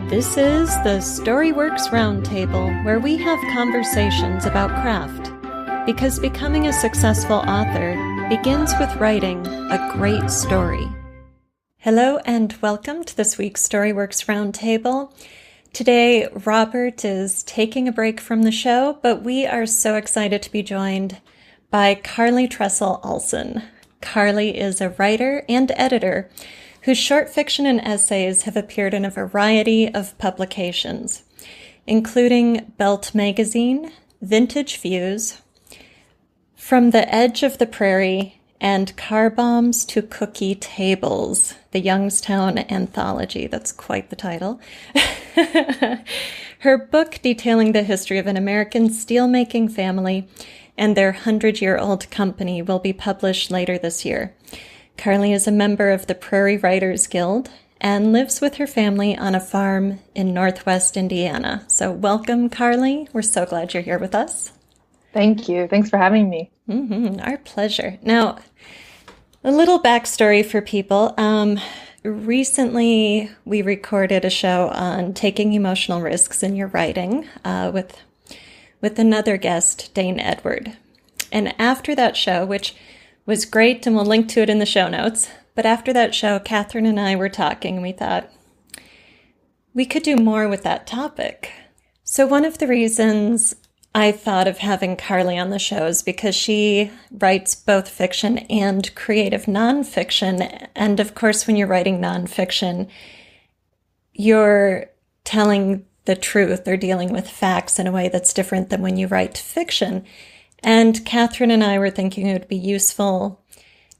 This is the Storyworks Roundtable, where we have conversations about craft. Because becoming a successful author begins with writing a great story. Hello and welcome to this week's Storyworks Roundtable. Today, Robert is taking a break from the show, but we are so excited to be joined by Carlee Tressel Alson. Carlee is a writer and editor whose short fiction and essays have appeared in a variety of publications, including Belt Magazine, Vintage Views, From the Edge of the Prairie, and Car Bombs to Cookie Tables, the Youngstown Anthology. That's quite the title. Her book detailing the history of an American steelmaking family and their 100-year-old company will be published later this year. Carlee is a member of the Prairie Writers Guild and lives with her family on a farm in Northwest Indiana. So welcome, Carlee. We're so glad you're here with us. Thank you. Thanks for having me. Our pleasure. Now, a little backstory for people. Recently, we recorded a show on taking emotional risks in your writing with another guest, Dain Edward. And after that show, which was great, and we'll link to it in the show notes. But after that show, Kathryn and I were talking, and we thought we could do more with that topic. So one of the reasons I thought of having Carlee on the show is because she writes both fiction and creative nonfiction. And of course, when you're writing nonfiction, you're telling the truth or dealing with facts in a way that's different than when you write fiction. And Kathryn and I were thinking it would be useful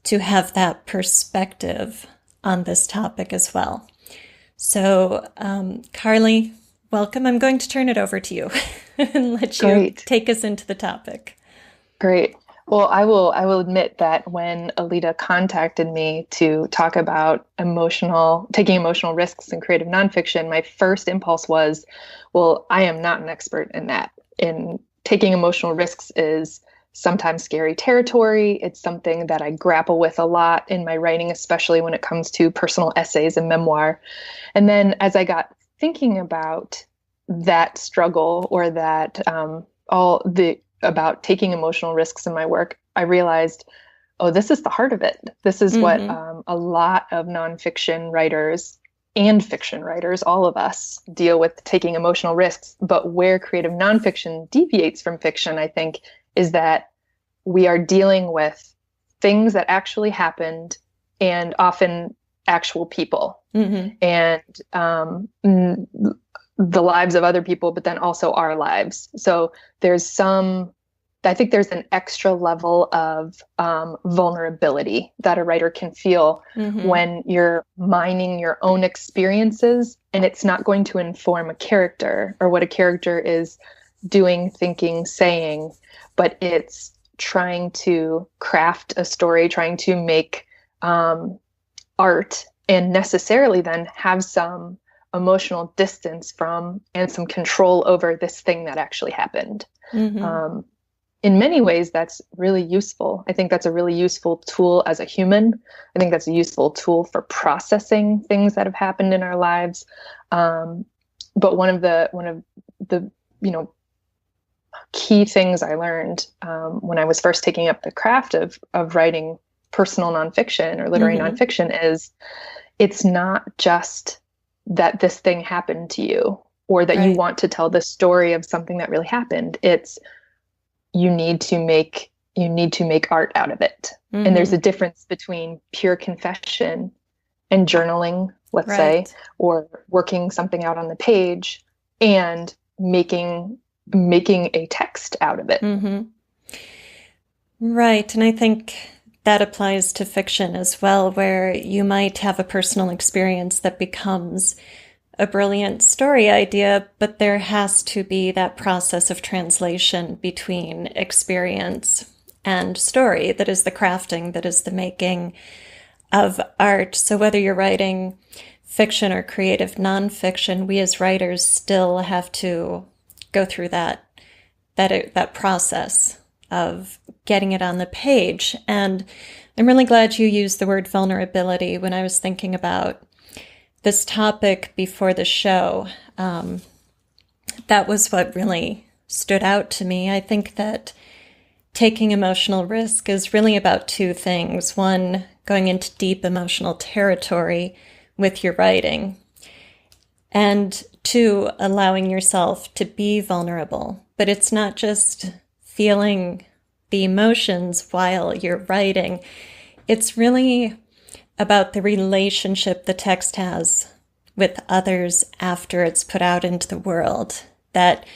to have that perspective on this topic as well. So, Carlee, welcome. I'm going to turn it over to you and let you take us into the topic. Great. Well, I will admit that when Alida contacted me to talk about taking emotional risks in creative nonfiction, my first impulse was, well, I am not an expert in that. Taking emotional risks is sometimes scary territory. It's something that I grapple with a lot in my writing, especially when it comes to personal essays and memoir. And then as I got thinking about that struggle or that about taking emotional risks in my work, I realized, oh, this is the heart of it. This is what a lot of nonfiction writers and fiction writers, all of us, deal with, taking emotional risks. But where creative nonfiction deviates from fiction, I think, is that we are dealing with things that actually happened and often actual people and the lives of other people, but then also our lives. So I think there's an extra level of vulnerability that a writer can feel when you're mining your own experiences, and it's not going to inform a character or what a character is doing, thinking, saying, but it's trying to craft a story, trying to make art, and necessarily then have some emotional distance from and some control over this thing that actually happened. In many ways, that's really useful. I think that's a really useful tool as a human. I think that's a useful tool for processing things that have happened in our lives. But one of the key things I learned when I was first taking up the craft of writing personal nonfiction or literary nonfiction is it's not just that this thing happened to you or that you want to tell the story of something that really happened. It's you need to make art out of it. And there's a difference between pure confession and journaling, let's say, or working something out on the page and making a text out of it. Right. And I think that applies to fiction as well, where you might have a personal experience that becomes a brilliant story idea, but there has to be that process of translation between experience and story that is the crafting, that is the making of art. So whether you're writing fiction or creative nonfiction, we as writers still have to go through that process of getting it on the page. And I'm really glad you used the word vulnerability when I was thinking about this topic before the show, that was what really stood out to me. I think that taking emotional risk is really about two things. One, going into deep emotional territory with your writing. And two, allowing yourself to be vulnerable. But it's not just feeling the emotions while you're writing. It's really about the relationship the text has with others after it's put out into the world that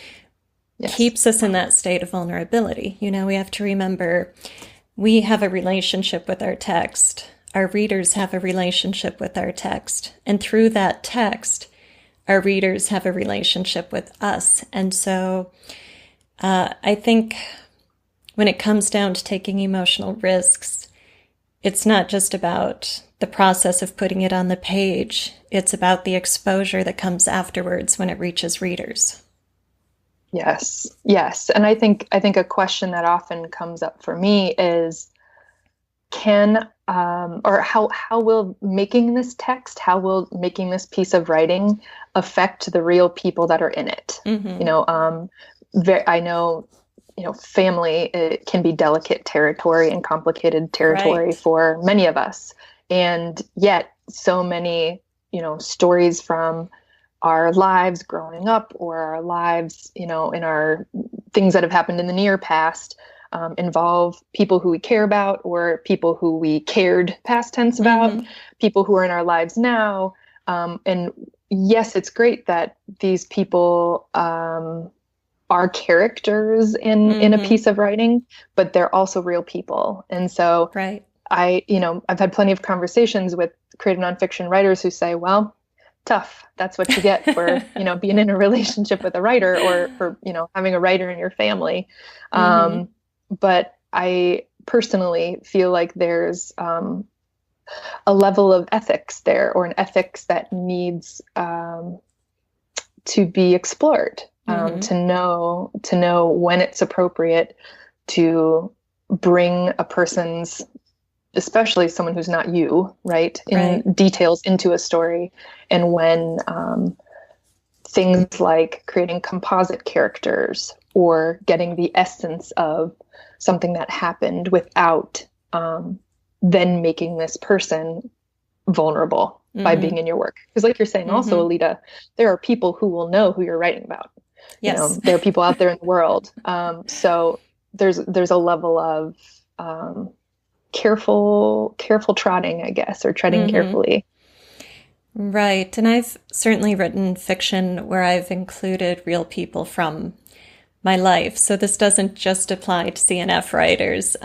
keeps us in that state of vulnerability. You know, we have to remember we have a relationship with our text. Our readers have a relationship with our text. And through that text, our readers have a relationship with us. And so I think when it comes down to taking emotional risks, it's not just about the process of putting it on the page. It's about the exposure that comes afterwards when it reaches readers. Yes. Yes. And I think a question that often comes up for me is, how will making this text, how will making this piece of writing affect the real people that are in it? Mm-hmm. You know, I know, family, it can be delicate territory and complicated territory for many of us. And yet so many, stories from our lives growing up or our lives, in our things that have happened in the near past, involve people who we care about or people who we cared, past tense, about, people who are in our lives now. And yes, it's great that these people are characters in a piece of writing, but they're also real people. And so I've had plenty of conversations with creative nonfiction writers who say, well, tough. That's what you get for, being in a relationship with a writer or for, having a writer in your family. But I personally feel like there's a level of ethics there, or an ethics that needs to be explored, to know when it's appropriate to bring a person's, especially someone who's not you, in details into a story, and when things like creating composite characters or getting the essence of something that happened without then making this person vulnerable by being in your work. Because like you're saying also, Alida, there are people who will know who you're writing about. Yes. There are people out there in the world. So there's a level of careful trotting, I guess, or treading carefully. Right. And I've certainly written fiction where I've included real people from my life. So this doesn't just apply to CNF writers.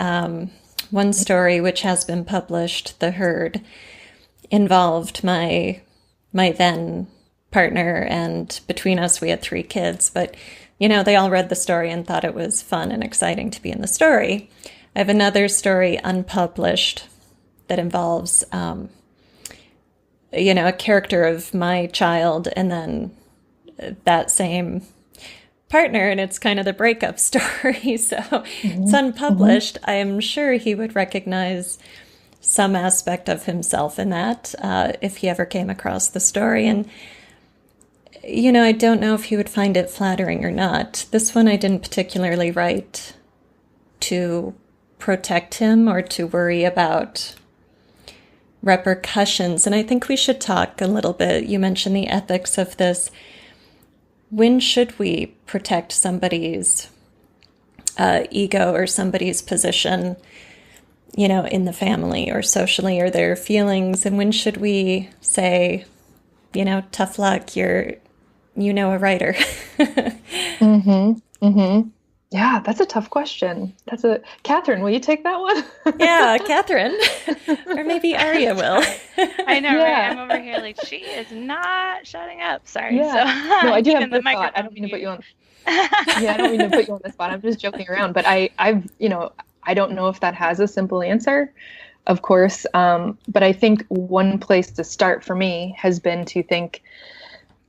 One story which has been published, The Herd, involved my then partner, and between us we had 3 kids. But, they all read the story and thought it was fun and exciting to be in the story. I have another story unpublished that involves, a character of my child and then that same partner, and it's kind of the breakup story. So it's unpublished. I am sure he would recognize some aspect of himself in that if he ever came across the story. And, I don't know if he would find it flattering or not. This one I didn't particularly write to protect him or to worry about repercussions. And I think we should talk a little bit. You mentioned the ethics of this. When should we protect somebody's ego or somebody's position, in the family or socially, or their feelings? And when should we say, tough luck, you're, a writer? Yeah, that's a tough question. Kathryn, will you take that one? Yeah, Kathryn. Or maybe Aria will. I know, right? I'm over here like, she is not shutting up. Sorry. Yeah. So, no, I do have the thought. I don't mean to put you on. I don't mean to put you on the spot. I'm just joking around. But I don't know if that has a simple answer, of course. But I think one place to start for me has been to think,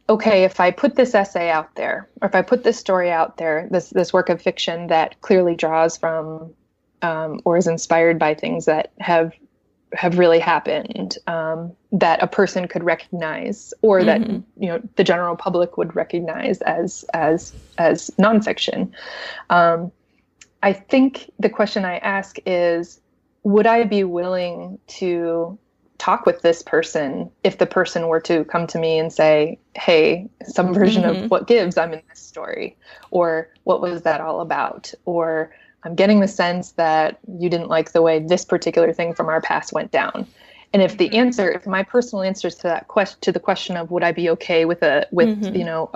okay, if I put this essay out there, or if I put this story out there, this work of fiction that clearly draws from or is inspired by things that have have really happened, that a person could recognize, or that the general public would recognize as nonfiction. I think the question I ask is, would I be willing to talk with this person if the person were to come to me and say, hey, some version of what gives, I'm in this story, or what was that all about, or I'm getting the sense that you didn't like the way this particular thing from our past went down. And if if my personal answers to that question, to the question of would I be okay with a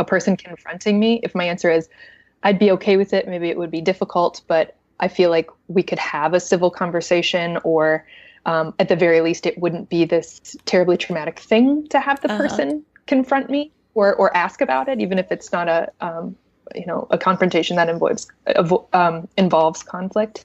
person confronting me, if my answer is I'd be okay with it, maybe it would be difficult, but I feel like we could have a civil conversation, or at the very least, it wouldn't be this terribly traumatic thing to have the person confront me or ask about it, even if it's not a confrontation that involves conflict.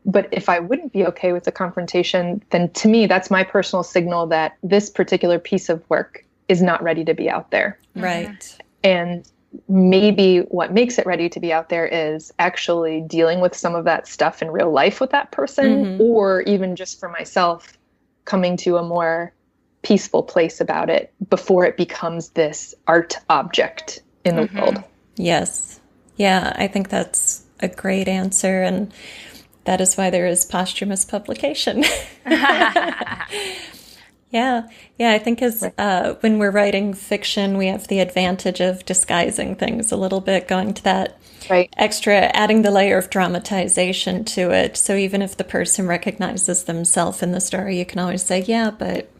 But if I wouldn't be okay with the confrontation, then to me, that's my personal signal that this particular piece of work is not ready to be out there. Right. And maybe what makes it ready to be out there is actually dealing with some of that stuff in real life with that person, or even just for myself, coming to a more peaceful place about it before it becomes this art object in the world. Yes. Yeah, I think that's a great answer. And that is why there is posthumous publication. Yeah. I think when we're writing fiction, we have the advantage of disguising things a little bit, going to that extra, adding the layer of dramatization to it. So even if the person recognizes themselves in the story, you can always say, yeah, but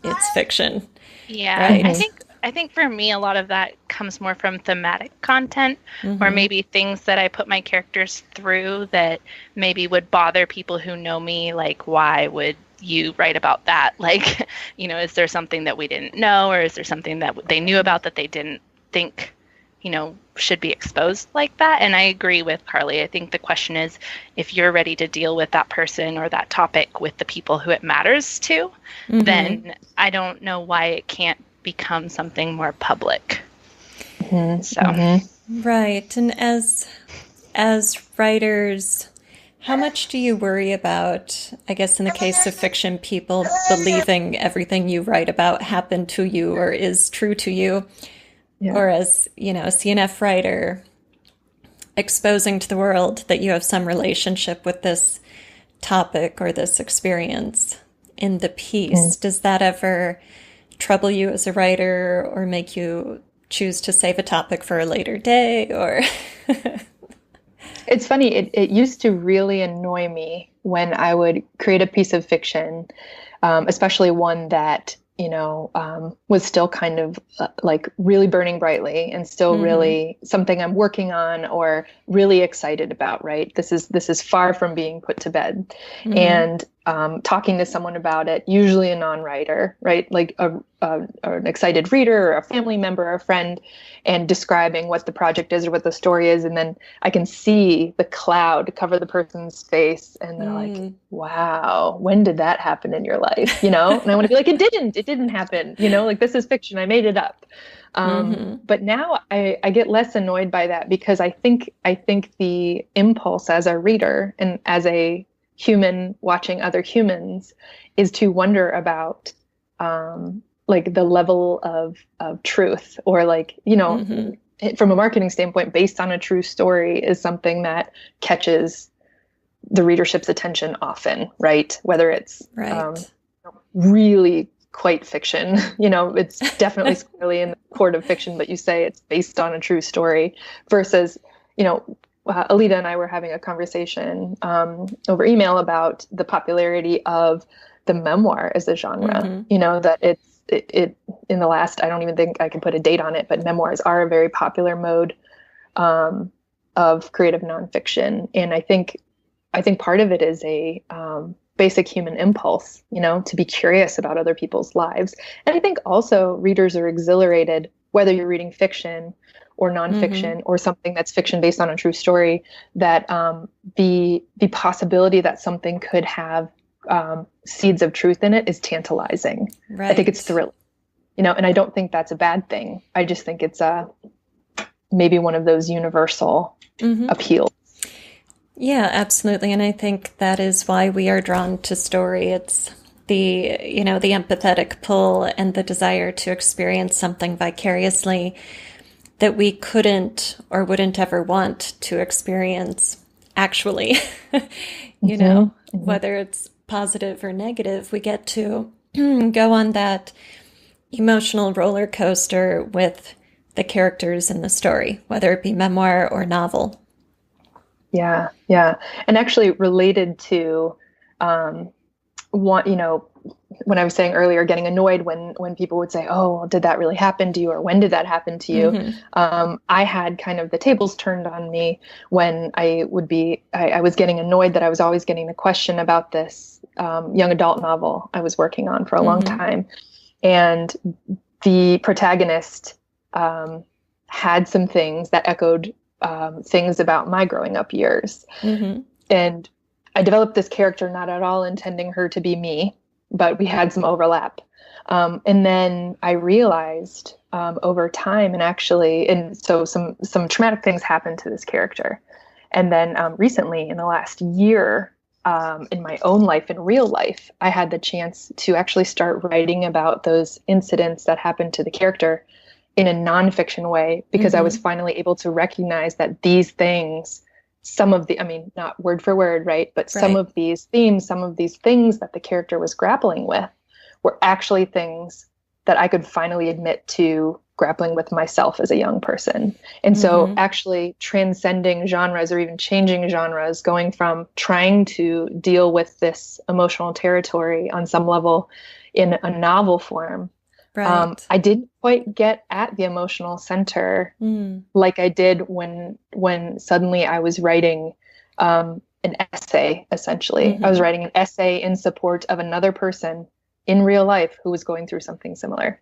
it's fiction. Yeah, right? I think for me, a lot of that comes more from thematic content, or maybe things that I put my characters through that maybe would bother people who know me. Like, why would you write about that? Like, is there something that we didn't know, or is there something that they knew about that they didn't think, should be exposed like that? And I agree with Carlee. I think the question is, if you're ready to deal with that person or that topic with the people who it matters to, then I don't know why it can't become something more public. Right. And as writers, how much do you worry about, I guess in the case of fiction, people believing everything you write about happened to you or is true to you? Yeah. Or as, a CNF writer, exposing to the world that you have some relationship with this topic or this experience in the piece. Does that ever trouble you as a writer, or make you choose to save a topic for a later day? Or It's funny, it used to really annoy me when I would create a piece of fiction, especially one that was still kind of like really burning brightly and still really something I'm working on or really excited about, right? This is far from being put to bed. And talking to someone about it, usually a non-writer, right? Like an excited reader or a family member or a friend, and describing what the project is or what the story is. And then I can see the cloud cover the person's face and they're like, wow, when did that happen in your life? And I want to be like, it didn't happen. Like, this is fiction. I made it up. But now I get less annoyed by that, because I think the impulse as a reader and as a human watching other humans is to wonder about like the level of truth, or like, from a marketing standpoint, based on a true story is something that catches the readership's attention often, right? Whether it's really quite fiction, it's definitely squarely in the court of fiction, but you say it's based on a true story, versus, Alida and I were having a conversation over email about the popularity of the memoir as a genre. That it in the last, I don't even think I can put a date on it, but memoirs are a very popular mode of creative nonfiction. And I think part of it is a basic human impulse, to be curious about other people's lives. And I think also readers are exhilarated, whether you're reading fiction or nonfiction or something that's fiction based on a true story, that the possibility that something could have seeds of truth in it is tantalizing. Right. I think it's thrilling, and I don't think that's a bad thing. I just think it's maybe one of those universal appeals. Yeah, absolutely. And I think that is why we are drawn to story. It's the empathetic pull and the desire to experience something vicariously that we couldn't or wouldn't ever want to experience actually. Whether it's positive or negative, we get to go on that emotional roller coaster with the characters in the story, whether it be memoir or novel. Yeah, yeah. And actually related to when I was saying earlier, getting annoyed when people would say, "Oh, well, did that really happen to you?" or "When did that happen to you?" Mm-hmm. I had kind of the tables turned on me when I was getting annoyed that I was always getting the question about this young adult novel I was working on for a long time. And the protagonist had some things that echoed things about my growing up years. Mm-hmm. And I developed this character not at all intending her to be me, but we had some overlap. And then I realized over time, and so some traumatic things happened to this character. And then recently, in the last year, in my own life, in real life, I had the chance to actually start writing about those incidents that happened to the character in a nonfiction way, because I was finally able to recognize that these things, not word for word, right? But some of these themes, some of these things that the character was grappling with were actually things that I could finally admit to grappling with myself as a young person. And so actually transcending genres or even changing genres, going from trying to deal with this emotional territory on some level in a novel form. I didn't quite get at the emotional center like I did when suddenly I was writing an essay, essentially. I was writing an essay in support of another person in real life who was going through something similar.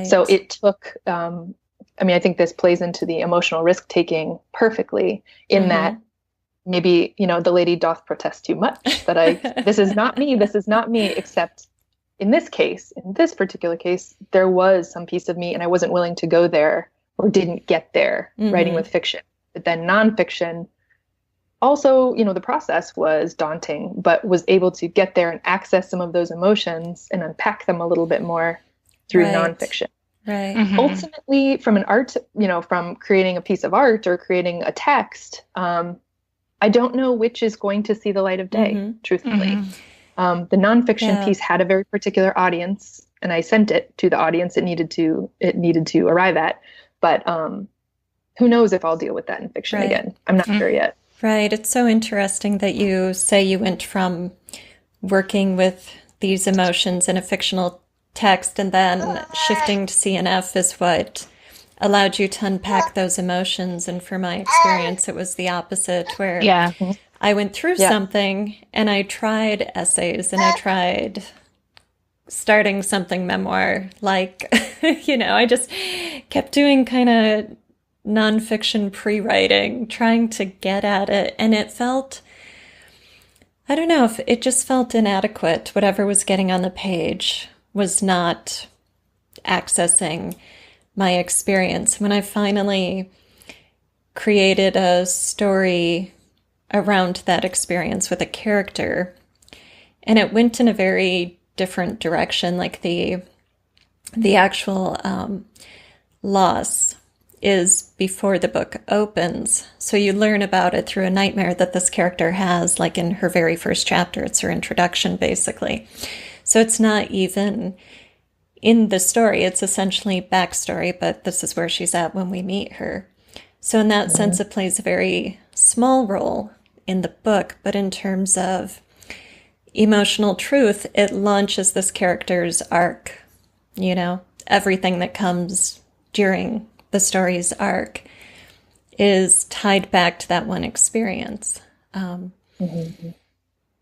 So it took, I think this plays into the emotional risk-taking perfectly in that maybe, the lady doth protest too much, that this is not me, except in this case, in this particular case, there was some piece of me and I wasn't willing to go there or didn't get there writing with fiction. But then nonfiction, also, the process was daunting, but was able to get there and access some of those emotions and unpack them a little bit more through nonfiction. Ultimately, from an art, from creating a piece of art or creating a text, I don't know which is going to see the light of day, truthfully. The nonfiction piece had a very particular audience, and I sent it to the audience it needed to arrive at. But who knows if I'll deal with that in fiction again? I'm not sure yet. Right. It's so interesting that you say you went from working with these emotions in a fictional text and then shifting to CNF is what allowed you to unpack those emotions. And for my experience, it was the opposite, where I went through something and I tried essays and I tried starting something memoir. I just kept doing kind of nonfiction pre-writing, trying to get at it. And it felt, I don't know, if it just felt inadequate. Whatever was getting on the page was not accessing my experience. When I finally created a story around that experience with a character, and it went in a very different direction, like the actual loss is before the book opens. So you learn about it through a nightmare that this character has, like in her very first chapter. It's her introduction, basically. So it's not even in the story. It's essentially backstory, but this is where she's at when we meet her. So in that sense, it plays a very small role in the book, but in terms of emotional truth, it launches this character's arc. Everything that comes during the story's arc is tied back to that one experience.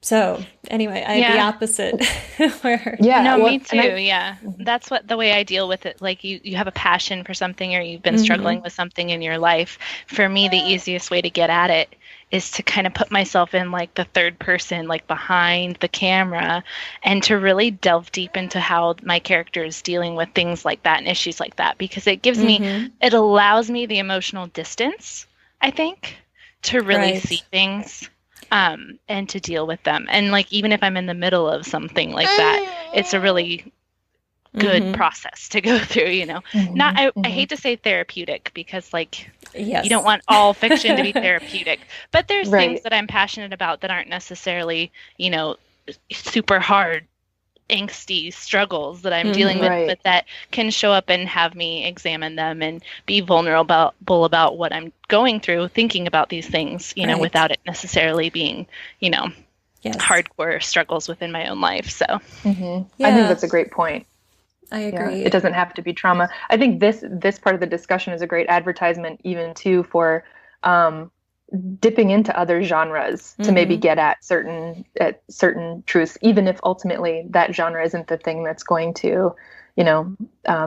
So anyway, I had the opposite. Me too. That's the way I deal with it. Like you have a passion for something, or you've been struggling with something in your life. For me, the easiest way to get at it is to kind of put myself in like the third person, like behind the camera, and to really delve deep into how my character is dealing with things like that and issues like that, because it gives it allows me the emotional distance, I think, to really see things and to deal with them. And like, even if I'm in the middle of something like that, it's a really good process to go through, you know. I hate to say therapeutic, because like, you don't want all fiction to be therapeutic, but there's things that I'm passionate about that aren't necessarily, you know, super hard, angsty struggles that I'm dealing with, but that can show up and have me examine them and be vulnerable about what I'm going through, thinking about these things, you know, without it necessarily being, you know, hardcore struggles within my own life. So I think that's a great point. I agree. It doesn't have to be trauma. I think this part of the discussion is a great advertisement even too for dipping into other genres to maybe get at certain truths, even if ultimately that genre isn't the thing that's going to, you know,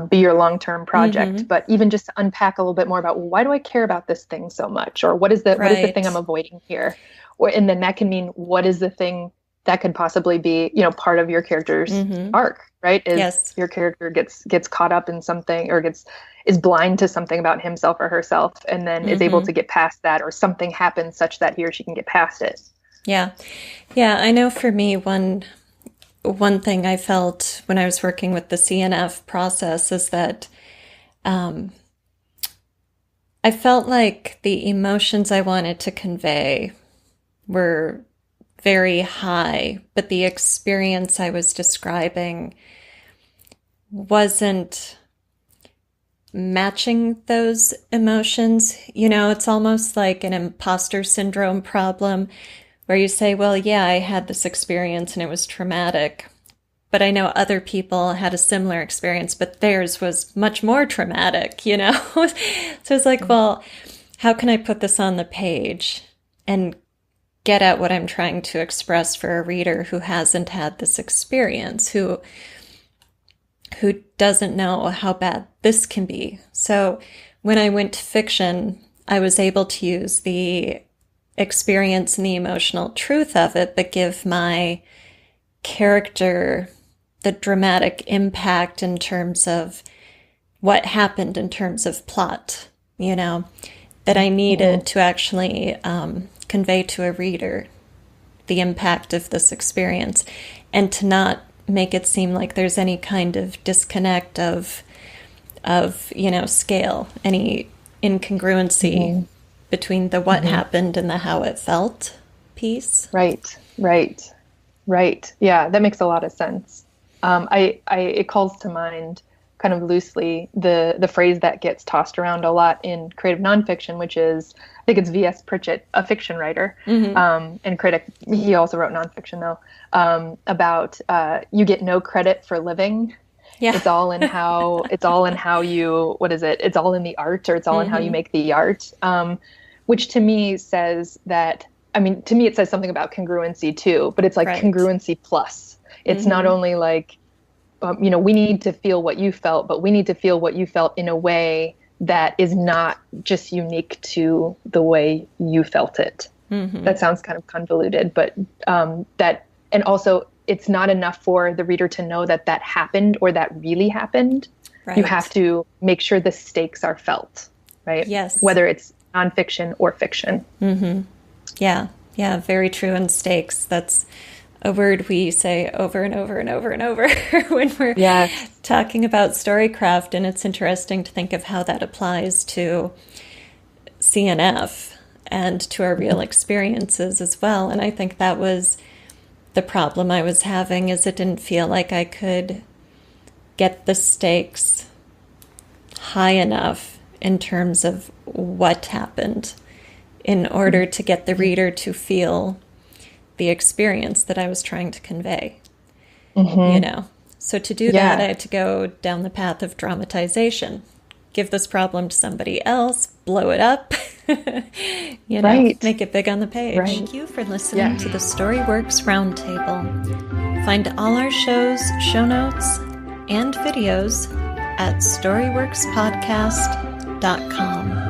be your long-term project. But even just to unpack a little bit more about, well, why do I care about this thing so much? Or what is the thing I'm avoiding here? And then that can mean, what is the thing that could possibly be, you know, part of your character's arc, right? Is your character gets caught up in something, or is blind to something about himself or herself, and then is able to get past that, or something happens such that he or she can get past it. Yeah. I know for me, one thing I felt when I was working with the CNF process is that I felt like the emotions I wanted to convey were very high, but the experience I was describing wasn't matching those emotions. You know, it's almost like an imposter syndrome problem where you say, well, yeah, I had this experience and it was traumatic, but I know other people had a similar experience, but theirs was much more traumatic, you know? So it's like, well, how can I put this on the page and get at what I'm trying to express for a reader who hasn't had this experience, who doesn't know how bad this can be? So when I went to fiction, I was able to use the experience and the emotional truth of it, but give my character the dramatic impact in terms of what happened in terms of plot, you know, that I needed to actually convey to a reader the impact of this experience, and to not make it seem like there's any kind of disconnect of you know, scale, any incongruency between the what happened and the how it felt piece. Right. Yeah, that makes a lot of sense. It calls to mind kind of loosely the phrase that gets tossed around a lot in creative nonfiction, which is, I think it's V.S. Pritchett, a fiction writer and critic. He also wrote nonfiction though, about you get no credit for living. Yeah. It's all in how you, what is it? It's all in the art, or it's all in how you make the art. Which to me says that, I mean, to me it says something about congruency too, but it's like congruency plus. It's not only like, you know, we need to feel what you felt, but we need to feel what you felt in a way that is not just unique to the way you felt it. That sounds kind of convoluted, but that, and also it's not enough for the reader to know that that happened or that really happened. You have to make sure the stakes are felt, right? Yes. Whether it's nonfiction or fiction. Yeah, very true. And stakes, that's a word we say over and over and over and over when we're talking about storycraft. And it's interesting to think of how that applies to CNF and to our real experiences as well. And I think that was the problem I was having, is it didn't feel like I could get the stakes high enough in terms of what happened in order to get the reader to feel the experience that I was trying to convey, you know. So to do that, I had to go down the path of dramatization, give this problem to somebody else, blow it up, you know, make it big on the page. Thank you for listening to the Storyworks Roundtable. Find all our shows, show notes, and videos at storyworkspodcast.com.